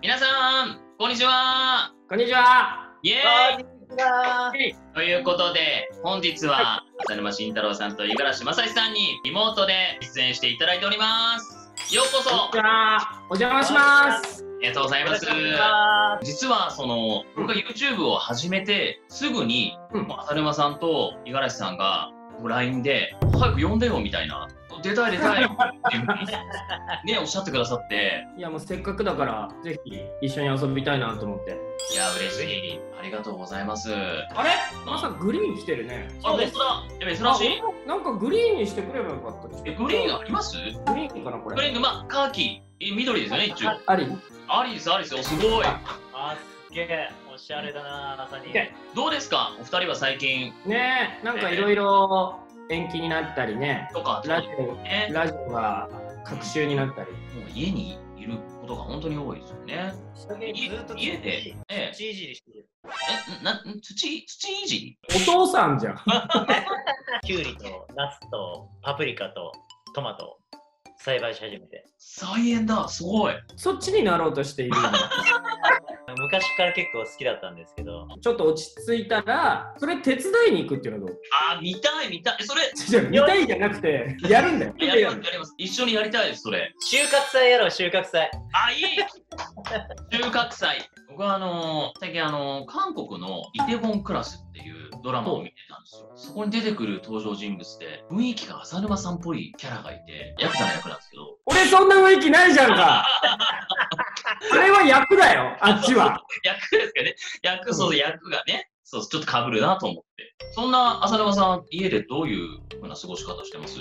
皆さん、こんにちは。こんにちは。イエーイ。ということで、本日は浅沼慎太郎さんと五十嵐正史さんにリモートで出演していただいております。ようこそ。こんにちは。お邪魔します。ありがとうございます。実は僕が YouTube を始めてすぐに、浅沼さんと五十嵐さんが LINE で早く呼んでよみたいな、出たいっていうふうにねおっしゃってくださって、いやもうせっかくだからぜひ一緒に遊びたいなと思って。いや嬉しい。ありがとうございます。あれ？まさかグリーン来てるね。あ、本当だ。珍しい。なんかグリーンにしてくればよかった。グリーンあります？グリーンかなこれ。グリーンカーキ、緑ですよね一応。あり。ありですありですよ。すごい。すげえおしゃれだなまさに。どうですかお二人は最近。ねなんかいろいろ延期になったりね。とかラジオが隔週になったり。もう家にいることが本当に多いですよね。家で土いじりしてる。土いじり？お父さんじゃん。キュウリとナスとパプリカとトマト栽培し始めて。菜園だ、すごい。そっちになろうとしている。昔から結構好きだったんですけど、ちょっと落ち着いたらそれ手伝いに行くっていうのはどう？あ、見たい。それ見たいじゃなくてやるんだよ。やります。一緒にやりたいですそれ。収穫祭やろう収穫祭。あ、いい。収穫祭。僕は最近韓国のイテウォンクラスっていうドラマを見てたんですよ。そこに出てくる登場人物で雰囲気が浅沼さんっぽいキャラがいて、ヤクザの役なんですけど。俺そんな雰囲気ないじゃんか。あれは役だよ、あっちは。役ですかね。役がね。そう、ちょっと被るなと思って。そんな浅沼さん、家でどういう風な過ごし方してます？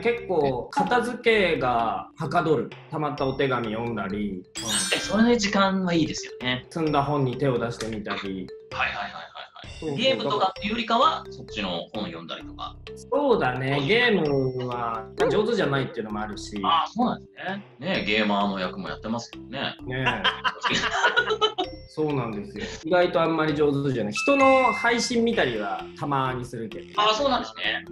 結構片付けがはかどる。たまったお手紙読んだり、確かにそれの時間はいいですよね。積んだ本に手を出してみたり。はい。ゲームとかっていうよりかは、そっちの本読んだりとか。そうだね、ゲームは上手じゃないっていうのもあるし。ああ、そうなんですね。ね、ゲーマーの役もやってますけどね。そうなんですよ。意外とあんまり上手じゃない。人の配信見たりはたまにするけど。ああ、そうなんですね。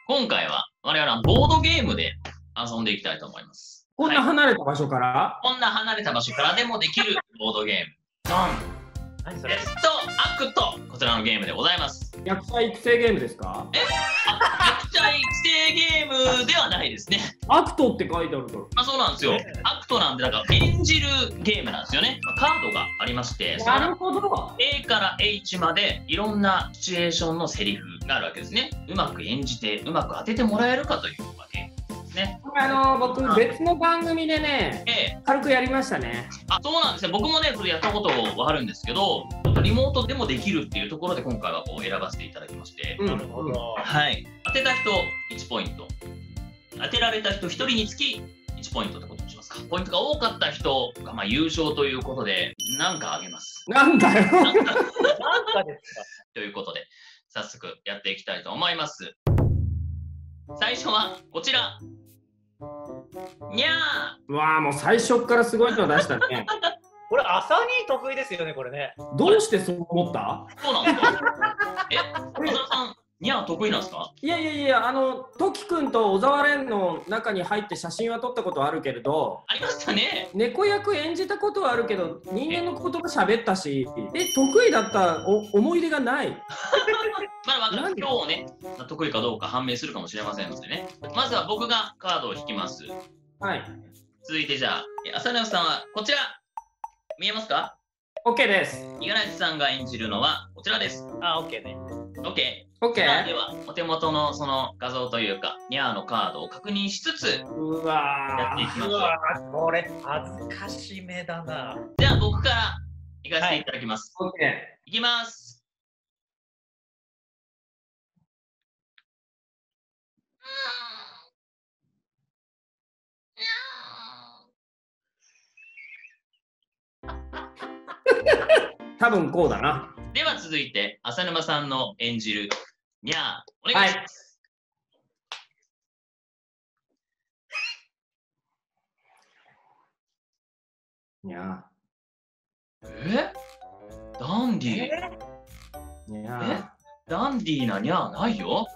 今回は我々はボードゲームで遊んでいきたいと思います。こんな離れた場所から？こんな離れた場所からでもできるボードゲーム。ドン！ベストアクト、こちらのゲームでございます。役者育成ゲームですか？役者育成ゲームではないですね。アクトって書いてあるから。そうなんですよ。アクトなんで、だから演じるゲームなんですよね。カードがありまして、なるほど。A から H までいろんなシチュエーションのセリフがあるわけですね。うまく演じて、うまく当ててもらえるかというわけですね。僕、別の番組でね、軽くやりましたね。あ、そうなんですね。僕もね、それやったことはあるんですけど、ちょっとリモートでもできるっていうところで今回はこう選ばせていただきまして。なるほど。はい。当てた人1ポイント。当てられた人1人につき1ポイントってことにしますか。ポイントが多かった人が優勝ということで、何かあげます。なんだよ。なんかですか。ということで、早速やっていきたいと思います。最初はこちら。にゃー。うわあ、もう最初からすごいの出したね。これ朝に得意ですよねこれね。どうしてそう思った？そうなんですか。小沢さん、にゃー得意なんですか？いや、トキ君と小沢蓮の中に入って写真は撮ったことあるけれど。ありましたね。猫役演じたことはあるけど、人間の言葉喋ったし、得意だった思い出がない。まだ今日ね、得意かどうか判明するかもしれませんのでね。まずは僕がカードを引きます。はい。続いてじゃあ、浅沼さんはこちら。見えますか？ OK です。五十嵐さんが演じるのはこちらです。OK ね。OK。では、お手元のその画像というか、ニャーのカードを確認しつつ、やっていきましょう。これ、恥ずかしめだな。じゃあ、僕から行かせていただきます。OK。いきます。多分こうだな。では続いて、浅沼さんの演じるにゃー、お願いします。にゃー。ダンディー。にゃー。ダンディーなにゃーないよ。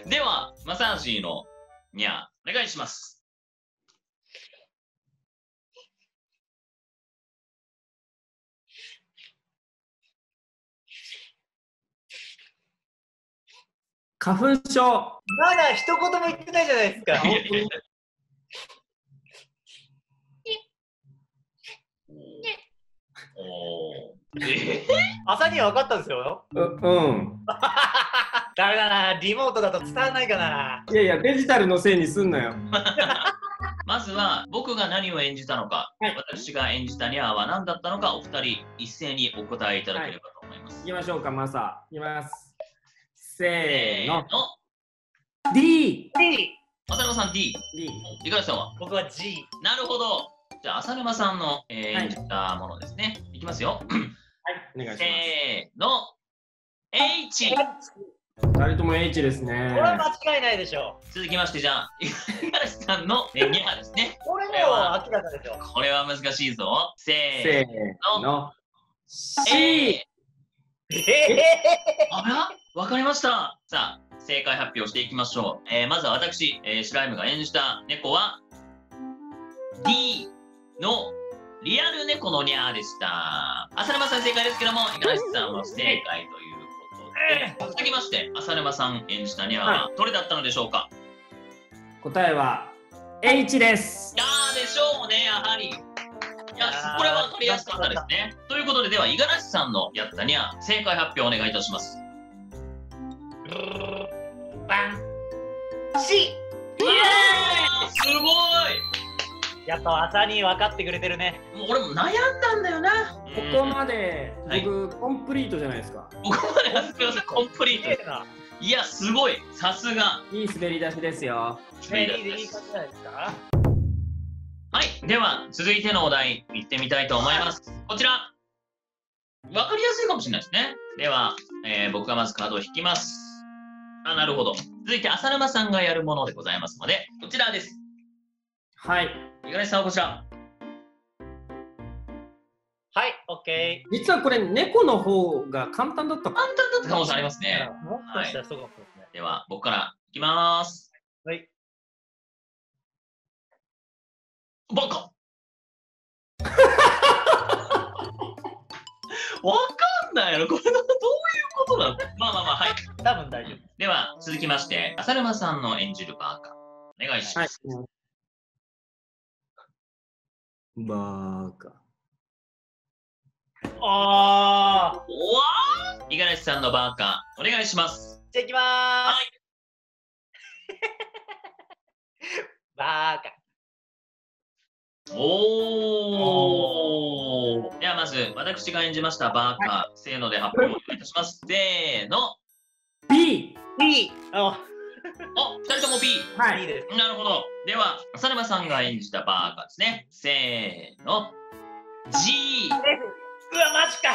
では、正橋のにゃー、お願いします。花粉症。まだ一言も言ってないじゃないですか。いやいやいやおー朝には分かったんですよ。うん。ダメだな、リモートだと伝わらないかな。いやいや、デジタルのせいにすんなよ。まずは僕が何を演じたのか、はい私が演じたニャーは何だったのか、お二人一斉にお答えいただければと思います。行きましょうか、マサ。行きます。せーの。の D。 浅沼さん D、 D。五十嵐さんは僕は G。なるほど。じゃあ浅沼さんの、演じたものですね。いきますよ。はい、お願いしせーの H。 ます。2人とも H ですね。これは間違いないでしょ続きましてじゃあ五十嵐さんのニャーですね。う。これもう明らかでしょ。これは難しいぞ。せせーーの。え C。あらわかりました。さあ、正解発表していきましょう。まずは私、シライムが演じた猫は D のリアル猫のニャーでした。浅沼さん正解ですけども、五十嵐さんは不正解ということで、続きまして、浅沼さん演じたニャーはどれだったのでしょうか。答えは H です。いやーでしょうね、やはり。いや、これは分かりやすかったですね。ということで、では、五十嵐さんのやったニャー、正解発表お願いいたします。バン C。すごい。やっぱ朝に分かってくれてるね。もう俺も悩んだんだよな。ここまではい僕、コンプリートじゃないですか。ここまではすみません、コンプリート。な。いや、すごい。さすが。いい滑り出しですよ。いい感じじゃないですか。はい。では、続いてのお題、いってみたいと思います。こちら。わかりやすいかもしれないですね。では、僕がまずカードを引きます。あ、なるほど。続いて、浅沼さんがやるものでございますので、こちらです。はい。五十嵐さんはこちら。はい、OK。実はこれ、猫の方が簡単だったか。簡単だった可能性ありますね。もっとしたらそうかもしれないですね。では、僕からいきます。はい。バカわかんないやろ。これどういうことなの。まあまあまあ、はい。多分大丈夫。では、続きまして、浅沼さんの演じるバーカ。お願いしはいます。。バーカ。ああ。おわー五十嵐さんのバーカ、お願いします。じゃあ行きまーす。バーカ。おー。ではまず、私が演じましたバーカ、せーので発表をお願いいたします。せーの。 B。 B。お、二人とも B。はい。いいです。なるほど。では、浅沼さんが演じたバーカですね。せーの。G。うわ、マジか。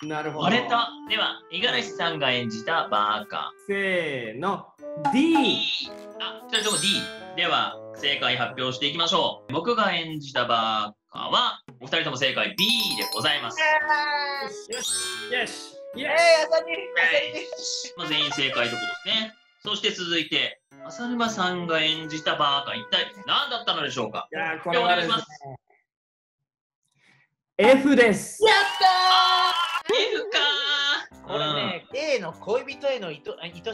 なるほど。割れた。では、五十嵐さんが演じたバーカ。せーの。D。 D。あ、二人とも D。では、正解発表していきましょう。僕が演じたバーカは、お二人とも正解 B でございます。よし。よし。朝に。まあ、全員正解ということですね。そして続いて、浅沼さんが演じたバーカ、一体何だったのでしょうか。いやー、これはですねお願いします。 F です。やっ F かー。これね、A の恋人への愛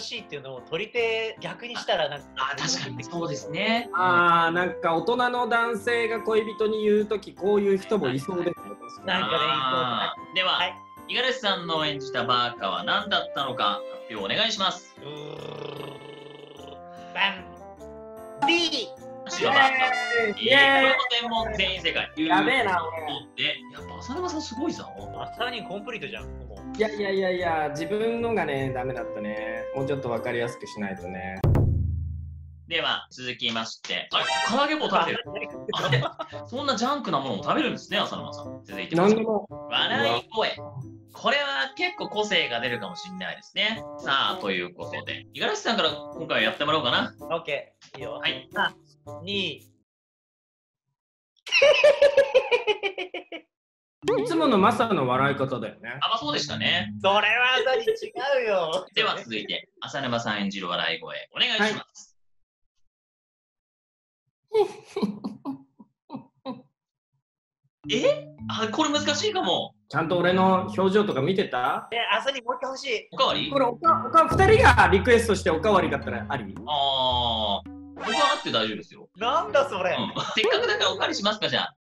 しいっていうのを取り手逆にしたらなんか。確かにそうですね。なんか大人の男性が恋人に言うとき、こういう人もいそうですね。なんかね、では、はい五十嵐さんの演じたバーカは何だったのか発表お願いします。バン B。私はバーカ。イエーイこれも全員正解。やべえな、で、やっぱ浅沼さんすごいぞ。朝にコンプリートじゃん。もう俺。いや、自分のがね、ダメだったね。もうちょっとわかりやすくしないとね。では、続きまして、あれ、唐揚げ棒食べてる。あれ、そんなジャンクなものも食べるんですね、浅沼さん。続いて何でも。笑い声。これは結構個性が出るかもしれないですね。さあ、ということで、五十嵐さんから今回はやってもらおうかな。オッケー。いいよ。はい。 2。いいつものマサの笑い方だよね。あ、まあそうでしたね。それは朝に違うよ。では続いて、浅沼さん演じる笑い声、お願いします。あ、これ難しいかも。ちゃんと俺の表情とか見てた？朝にもう一回欲しい。おかわり？これ2人がリクエストしておかわりだったらあり？ああ、僕はあって大丈夫ですよ。なんだそれ。せっかくだからおかわりしますか、じゃあ。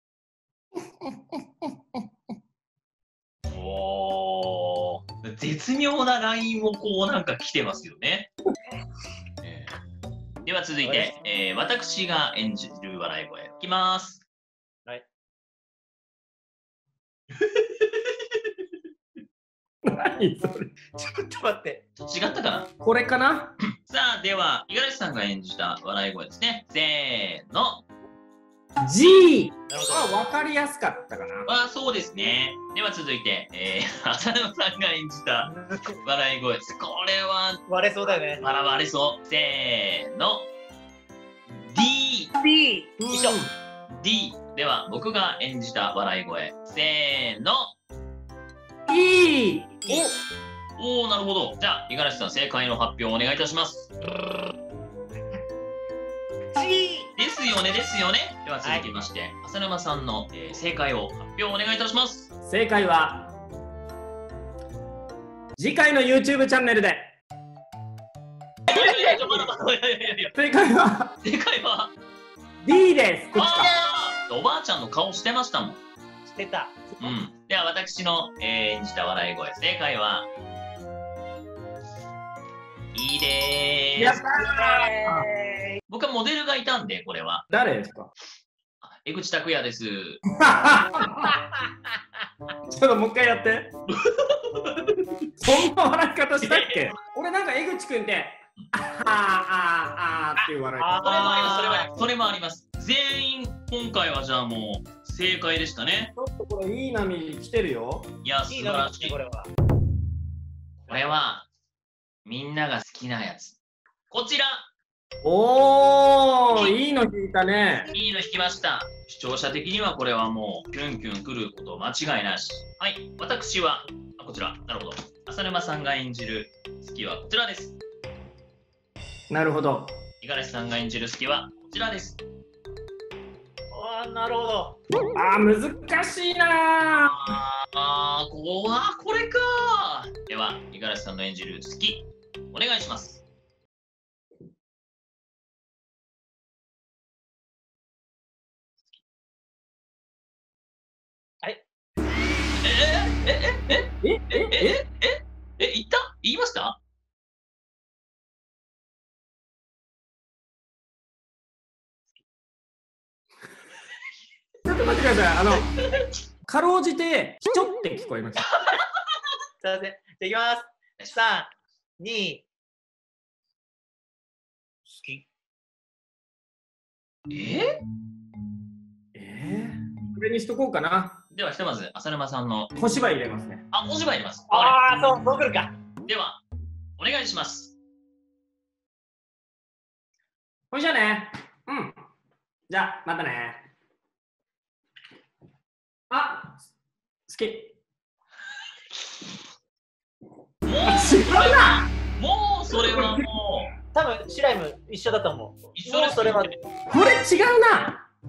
おー、絶妙なラインをこうなんか来てますよね。では続いて、私が演じる笑い声いきます。はい。何それ？ちょっと待って。違ったかな？これかな？さあ、では、五十嵐さんが演じた笑い声ですね。せーの。G！ なるほど。分かりやすかったかな。そうですね。では続いて、浅沼さんが演じた笑い声です。これは割れそうだよね。割れそう。せーの。D。B。一緒。D。では、僕が演じた笑い声。せーの。E！おー、なるほど。じゃあ、五十嵐さん、正解の発表をお願いいたします。G。ですよね、ですよね。では続きまして、浅沼さんの、正解を発表をお願いいたします。正解は次回の YouTube チャンネルで。正解は正解は D です。こっちか。おばあちゃんの顔してましたもん。してた。うん。では私の、演じた笑い声、正解は、いいでーす。やったー。僕はモデルがいたんで、これは。誰ですか？江口拓也です。ちょっともう一回やって。そんな笑い方したっけ？俺なんか江口くんってあーっていう笑い方。それもあります。全員今回はじゃあもう正解でしたね。ちょっとこれいい波来てるよ。いや、素晴らしい。これは。これはみんなが好きなやつ。こちら。おー、いいの引いたね。いいの引きました。視聴者的にはこれはもうキュンキュンくること間違いなし。はい、私はこちら。なるほど。浅沼さんが演じる好きはこちらです。なるほど。五十嵐さんが演じる好きはこちらです。なるほど。難しいなこれか。では、五十嵐さんの演じる好き、お願いします。はい。言った？言いました？ちょっと待ってください。かろうじて、ひちょって聞こえました。すいません。じゃあいきます。3、2、好き。これにしとこうかな。では、ひとまず、浅沼さんの。小芝居入れますね。お芝居入れます。そうくるか。では、お願いします。ほいじゃあね。うん。じゃあ、またね。好き。もうそれはもう。多分シライム一緒だと思う。一緒です。それは。これ違うな。ち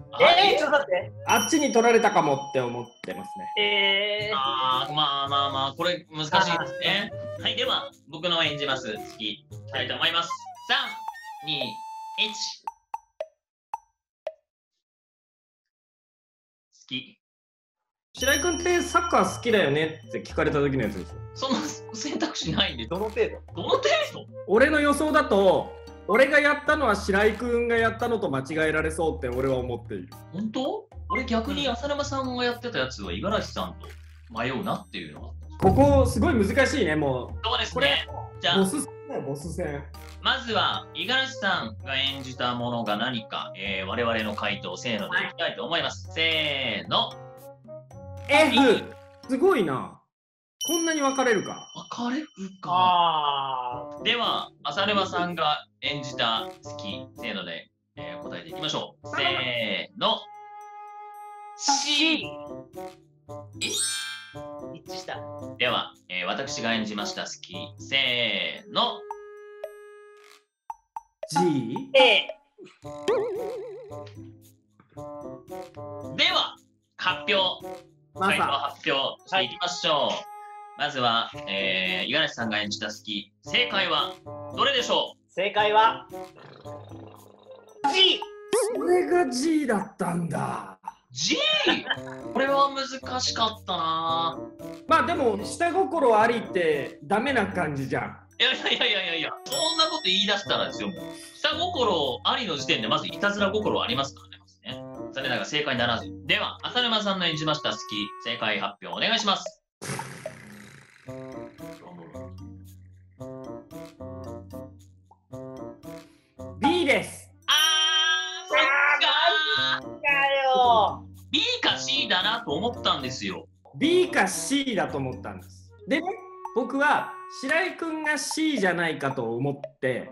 ょっと待って。あっちに取られたかもって思ってますね。まあ、これ難しいですね。はい、では、僕の演じます好き、いきたいと思います。3、2、1。好き。白井君ってサッカー好きだよねって聞かれた時のやつでしょ。そんな選択肢ないんで。どの程度？俺の予想だと、俺がやったのは白井君がやったのと間違えられそうって俺は思っている。本当？俺逆に浅沼さんがやってたやつは五十嵐さんと迷うなっていうのは。ここすごい難しいね、もう。そうですね。じゃあ、ボス戦だよ、ボス戦。まずは五十嵐さんが演じたものが何か、我々の回答、せーのでいきたいと思います。せーの。F。すごいな。こんなに分かれるか。分かれるか。では、浅沼さんが演じた好き、せーので、答えていきましょう。せーの。C。一致した。では、私が演じました好き、せーの。G。では、発表。回答発表していきましょう。まずは、五十嵐さんが演じた好き、正解はどれでしょう？正解は G。これが G だったんだ。G？ これは難しかったな。まあでも下心ありってダメな感じじゃん。いや、そんなこと言い出したらですよ、下心ありの時点でまずいたずら心ありますからね。残念ながら正解ならず。では、浅沼さんの演じました好き、正解発表お願いします。B です。そっかー。よ B か C だなと思ったんですよ。 B か C だと思ったんです。でね、僕は白井くんが C じゃないかと思って、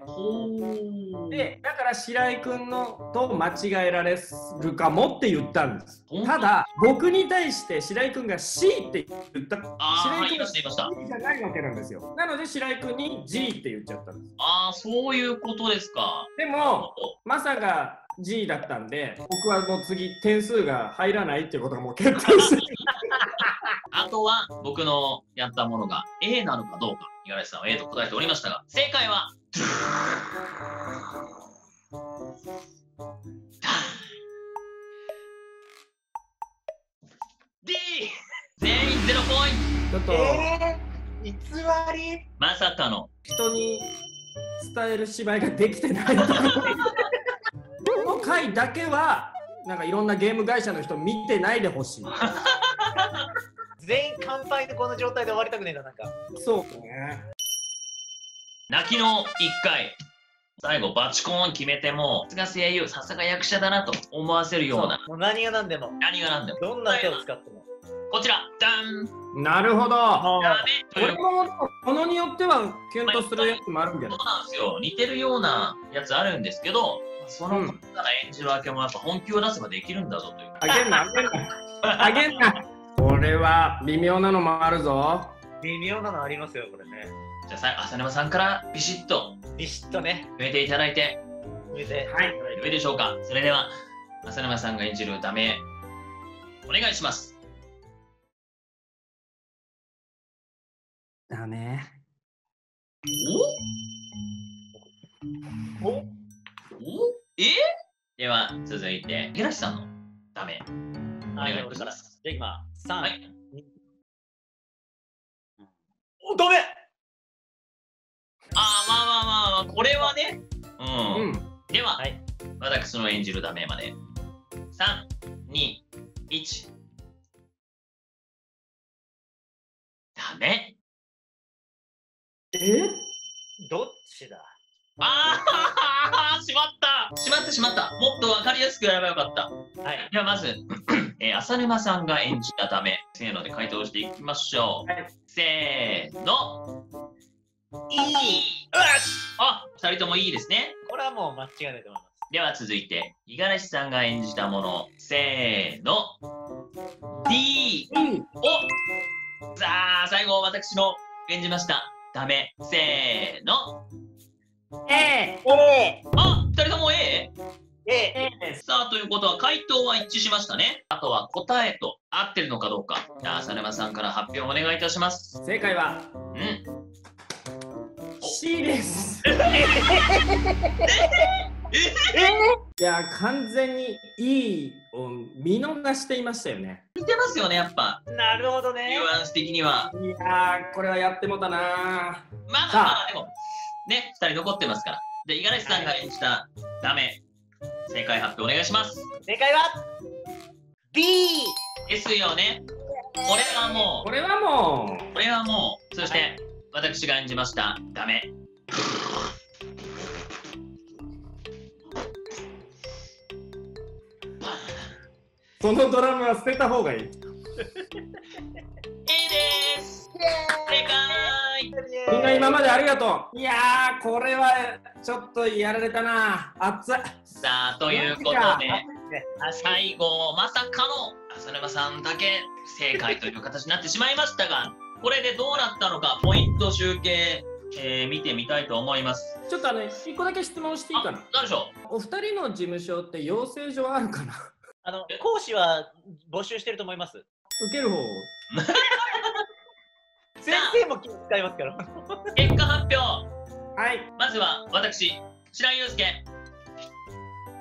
でだから白井くんのと間違えられるかもって言ったんです。ただ僕に対して白井くんが C って言った。白井くんが C じゃないわけなんですよ。なので白井くんに G って言っちゃったんです。ああ、そういうことですか。でもまさか G だったんで、僕はもう次点数が入らないっていうことがもう決定してる。あとは僕のやったものが A なのかどうか、五十嵐さんは A と答えておりましたが、正解はD。 全員0ポイント。ちょっと、偽りまさかの人に伝える芝居ができてないとこの回だけはなんかいろんなゲーム会社の人見てないでほしい。全員乾杯でこの状態で終わりたくねえな、なんか。そうね。泣きの1回、最後バチコーン決めても、さすが声優、さすが役者だなと思わせるような、もう何が何でも、何が何でも、どんな手を使っても。こちら、じゃん。なるほど。ダメというこれもものによってはキュンとするやつもあるんじゃない？そうなんですよ。似てるようなやつあるんですけど、その方が演じるわけもやっぱ本気を出せばできるんだぞという。あげんな、あげんな。あげんな。これは微妙なのもあるぞ。微妙なのありますよ、これね。じゃあ、浅沼さんからビシッとビシッとね、決めていただいて、上で。はい。よいでしょうか。それでは、浅沼さんが演じるダメ、お願いします。ダメ。おおでは、続いて、五十嵐さんのダメ、お願いします。じゃあ今、3、はい。お、ダメまあ、これはね。うん。では、はい、私の演じるダメまで。3、2、1。ダメ。どっちだしまった。もっとわかりやすくやればよかった。はい。ではまず、浅沼さんが演じたダメ、せーので回答していきましょう。はい、せーの。いい。あ、2人ともいいですね。これはもう間違いないと思います。では続いて、五十嵐さんが演じたもの、せーの。D。お、さあ、最後、私の演じました。ダメ、せーの。A。あ、2人とも A？ A。さあ、ということは回答は一致しましたね。あとは答えと合ってるのかどうか。じゃあ、浅沼さんから発表お願いいたします。正解はうん。C です。いや、完全に E を見逃していましたよね。似てますよね、やっぱ。なるほどね。ニュアンス的には。いやー、これはやってもたな。まあ、でも、ね、2人残ってますから。で、五十嵐さんが演じたダメ、正解発表お願いします。正解は B ですよね。これはもこれはもう、そして、私が演じましたダメ。そのドラムは捨てた方がいい。A です正解。みんな今までありがとう。いやー、これはちょっとやられたな。熱い。さあ、ということで、最後、まさかの浅沼さんだけ正解という形になってしまいましたが、これでどうなったのか、ポイント集計、見てみたいと思います。ちょっと一個だけ質問していいかな。何でしょう。お二人の事務所って養成所あるかな？講師は募集してると思います。受ける方。先生も気を使いますから。結果発表。はい。まずは私、白井祐介、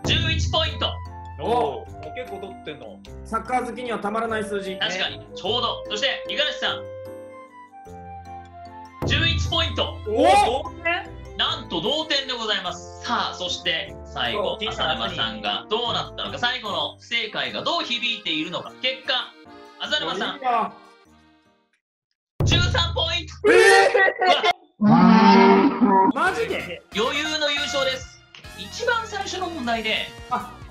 11ポイント。おお、結構取ってんの。サッカー好きにはたまらない数字。確かに、ちょうど。そして、五十嵐さん、11ポイント。おお、なんと同点でございます。さあ、そして最後、浅沼さんがどうなったのか、最後の不正解がどう響いているのか。結果、浅沼さん、13ポイント。マジで余裕の優勝です。一番最初の問題で、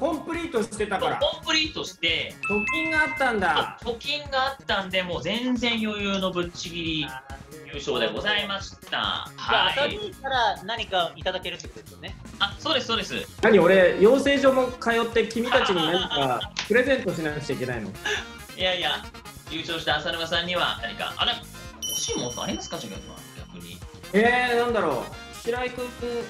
コンプリートしてたから。コンプリートして、貯金があったんだ。貯金があったんで、もう全然余裕のぶっちぎり優勝でございました。はい。当たりから何かいただけるってことですよね。そうです、そうです。何、俺、養成所も通って君たちに何かプレゼントしなくちゃいけないの？いやいや、優勝した浅沼さんには何か、欲しいものありますか、逆に。なんだろう。白井くん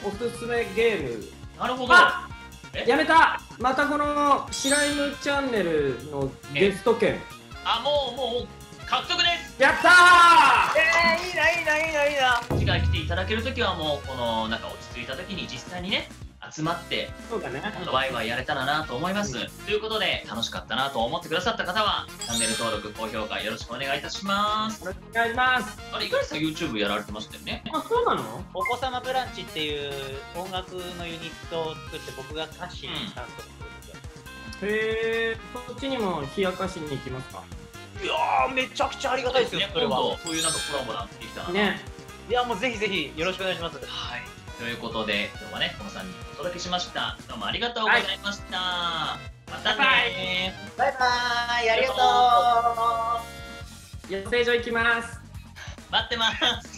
おすすめゲーム。なるほど。やめた。またこの白井ムチャンネルのゲスト券。もう獲得です。やったー。いいな。次回来ていただけるときはもうこのなんか落ち着いたときに実際にね集まってそうだね。ワイワイやれたらなと思います。ということで楽しかったなと思ってくださった方はチャンネル登録高評価よろしくお願いいたします。よろしくお願いします。五十嵐さん YouTube やられてましたよね。そうなの？お子様ブランチっていう音楽のユニットを作って僕が歌詞担当するんですよ。へえ、そっちにも冷やかしに行きますか？いやー、めちゃくちゃありがたいですよ、それは。そういうなんかコラボなんてできたらね。いや、もうぜひぜひよろしくお願いします。はい。ということで今日はねこの3人お届けしました。どうもありがとうございました。またねー。バイバーイ。ありがとう。養成所行きます。待ってます。